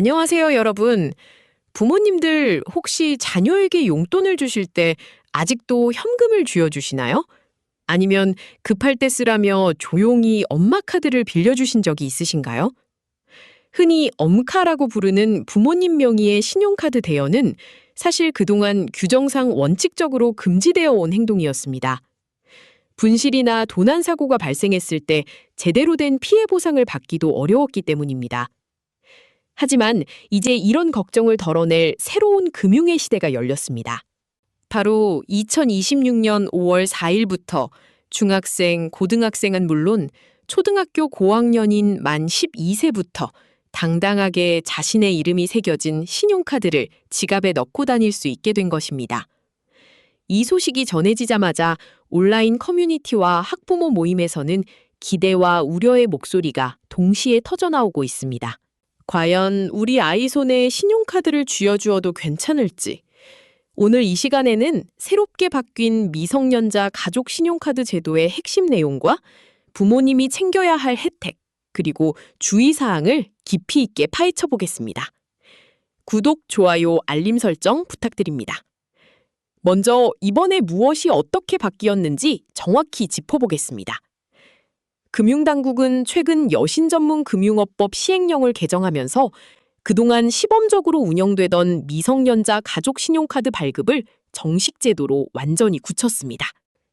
안녕하세요, 여러분. 부모님들 혹시 자녀에게 용돈을 주실 때 아직도 현금을 쥐어주시나요? 아니면 급할 때 쓰라며 조용히 엄마 카드를 빌려주신 적이 있으신가요? 흔히 엄카라고 부르는 부모님 명의의 신용카드 대여는 사실 그동안 규정상 원칙적으로 금지되어 온 행동이었습니다. 분실이나 도난 사고가 발생했을 때 제대로 된 피해 보상을 받기도 어려웠기 때문입니다. 하지만 이제 이런 걱정을 덜어낼 새로운 금융의 시대가 열렸습니다. 바로 2026년 5월 4일부터 중학생, 고등학생은 물론 초등학교 고학년인 만 12세부터 당당하게 자신의 이름이 새겨진 신용카드를 지갑에 넣고 다닐 수 있게 된 것입니다. 이 소식이 전해지자마자 온라인 커뮤니티와 학부모 모임에서는 기대와 우려의 목소리가 동시에 터져나오고 있습니다. 과연 우리 아이 손에 신용카드를 쥐어주어도 괜찮을지, 오늘 이 시간에는 새롭게 바뀐 미성년자 가족 신용카드 제도의 핵심 내용과 부모님이 챙겨야 할 혜택, 그리고 주의사항을 깊이 있게 파헤쳐 보겠습니다. 구독, 좋아요, 알림 설정 부탁드립니다. 먼저 이번에 무엇이 어떻게 바뀌었는지 정확히 짚어보겠습니다. 금융당국은 최근 여신 전문 금융업법 시행령을 개정하면서 그동안 시범적으로 운영되던 미성년자 가족 신용카드 발급을 정식 제도로 완전히 굳혔습니다.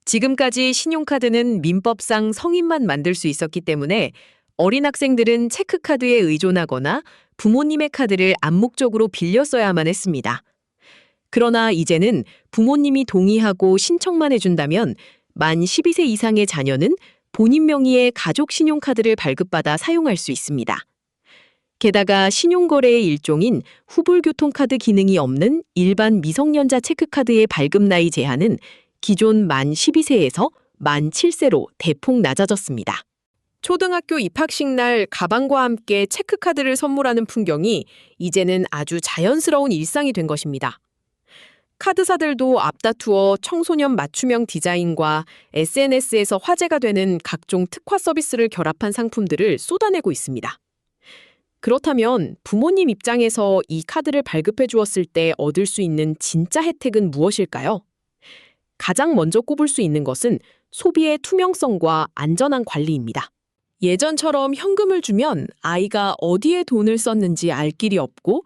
지금까지 신용카드는 민법상 성인만 만들 수 있었기 때문에 어린 학생들은 체크카드에 의존하거나 부모님의 카드를 암묵적으로 빌려 써야만 했습니다. 그러나 이제는 부모님이 동의하고 신청만 해준다면 만 12세 이상의 자녀는 본인 명의의 가족 신용카드를 발급받아 사용할 수 있습니다. 게다가 신용거래의 일종인 후불교통카드 기능이 없는 일반 미성년자 체크카드의 발급 나이 제한은 기존 만 12세에서 만 7세로 대폭 낮아졌습니다. 초등학교 입학식 날 가방과 함께 체크카드를 선물하는 풍경이 이제는 아주 자연스러운 일상이 된 것입니다. 카드사들도 앞다투어 청소년 맞춤형 디자인과 SNS에서 화제가 되는 각종 특화 서비스를 결합한 상품들을 쏟아내고 있습니다. 그렇다면 부모님 입장에서 이 카드를 발급해 주었을 때 얻을 수 있는 진짜 혜택은 무엇일까요? 가장 먼저 꼽을 수 있는 것은 소비의 투명성과 안전한 관리입니다. 예전처럼 현금을 주면 아이가 어디에 돈을 썼는지 알 길이 없고,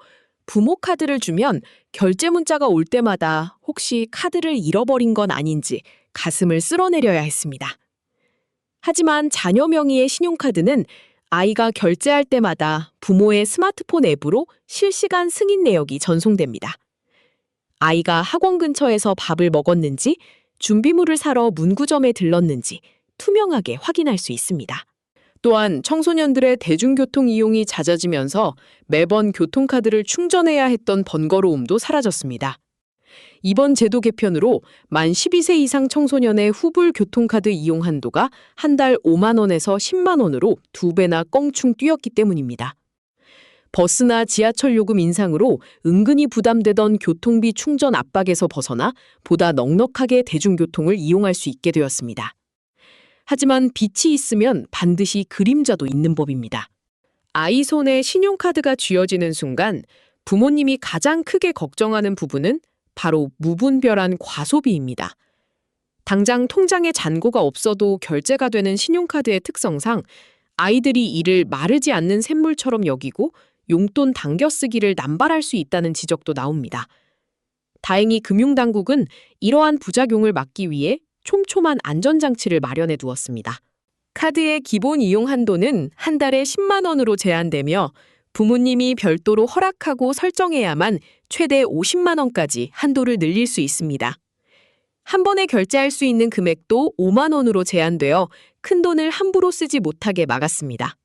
부모 카드를 주면 결제 문자가 올 때마다 혹시 카드를 잃어버린 건 아닌지 가슴을 쓸어내려야 했습니다. 하지만 자녀 명의의 신용카드는 아이가 결제할 때마다 부모의 스마트폰 앱으로 실시간 승인 내역이 전송됩니다. 아이가 학원 근처에서 밥을 먹었는지, 준비물을 사러 문구점에 들렀는지 투명하게 확인할 수 있습니다. 또한 청소년들의 대중교통 이용이 잦아지면서 매번 교통카드를 충전해야 했던 번거로움도 사라졌습니다. 이번 제도 개편으로 만 12세 이상 청소년의 후불 교통카드 이용 한도가 한 달 5만 원에서 10만 원으로 2배나 껑충 뛰었기 때문입니다. 버스나 지하철 요금 인상으로 은근히 부담되던 교통비 충전 압박에서 벗어나 보다 넉넉하게 대중교통을 이용할 수 있게 되었습니다. 하지만 빛이 있으면 반드시 그림자도 있는 법입니다. 아이 손에 신용카드가 쥐어지는 순간 부모님이 가장 크게 걱정하는 부분은 바로 무분별한 과소비입니다. 당장 통장에 잔고가 없어도 결제가 되는 신용카드의 특성상 아이들이 이를 마르지 않는 샘물처럼 여기고 용돈 당겨 쓰기를 남발할 수 있다는 지적도 나옵니다. 다행히 금융당국은 이러한 부작용을 막기 위해 촘촘한 안전장치를 마련해 두었습니다. 카드의 기본 이용 한도는 한 달에 10만 원으로 제한되며 부모님이 별도로 허락하고 설정해야만 최대 50만 원까지 한도를 늘릴 수 있습니다. 한 번에 결제할 수 있는 금액도 5만 원으로 제한되어 큰돈을 함부로 쓰지 못하게 막았습니다.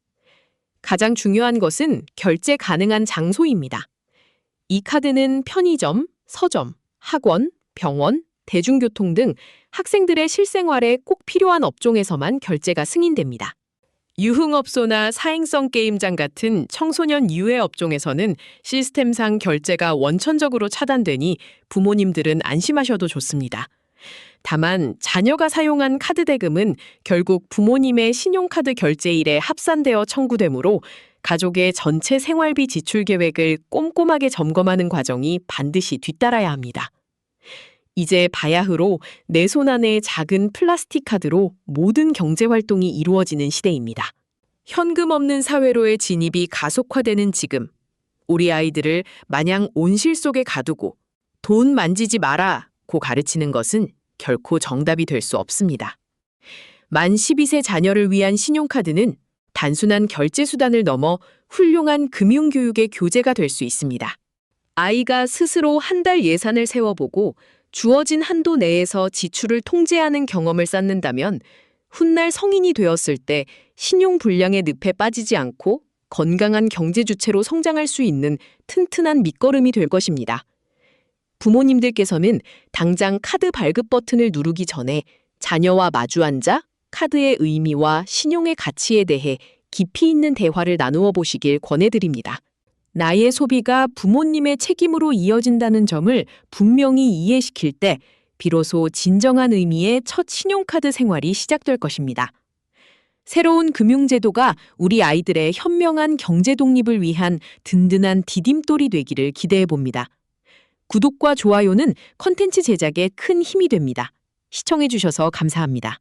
가장 중요한 것은 결제 가능한 장소입니다. 이 카드는 편의점, 서점, 학원, 병원, 대중교통 등 학생들의 실생활에 꼭 필요한 업종에서만 결제가 승인됩니다. 유흥업소나 사행성 게임장 같은 청소년 유해 업종에서는 시스템상 결제가 원천적으로 차단되니 부모님들은 안심하셔도 좋습니다. 다만 자녀가 사용한 카드 대금은 결국 부모님의 신용카드 결제일에 합산되어 청구되므로 가족의 전체 생활비 지출 계획을 꼼꼼하게 점검하는 과정이 반드시 뒤따라야 합니다. 이제 바야흐로 내 손 안의 작은 플라스틱 카드로 모든 경제 활동이 이루어지는 시대입니다. 현금 없는 사회로의 진입이 가속화되는 지금, 우리 아이들을 마냥 온실 속에 가두고 돈 만지지 마라고 가르치는 것은 결코 정답이 될 수 없습니다. 만 12세 자녀를 위한 신용카드는 단순한 결제 수단을 넘어 훌륭한 금융교육의 교재가 될 수 있습니다. 아이가 스스로 한 달 예산을 세워보고 주어진 한도 내에서 지출을 통제하는 경험을 쌓는다면 훗날 성인이 되었을 때 신용불량의 늪에 빠지지 않고 건강한 경제 주체로 성장할 수 있는 튼튼한 밑거름이 될 것입니다. 부모님들께서는 당장 카드 발급 버튼을 누르기 전에 자녀와 마주 앉아 카드의 의미와 신용의 가치에 대해 깊이 있는 대화를 나누어 보시길 권해드립니다. 나의 소비가 부모님의 책임으로 이어진다는 점을 분명히 이해시킬 때 비로소 진정한 의미의 첫 신용카드 생활이 시작될 것입니다. 새로운 금융제도가 우리 아이들의 현명한 경제 독립을 위한 든든한 디딤돌이 되기를 기대해 봅니다. 구독과 좋아요는 컨텐츠 제작에 큰 힘이 됩니다. 시청해 주셔서 감사합니다.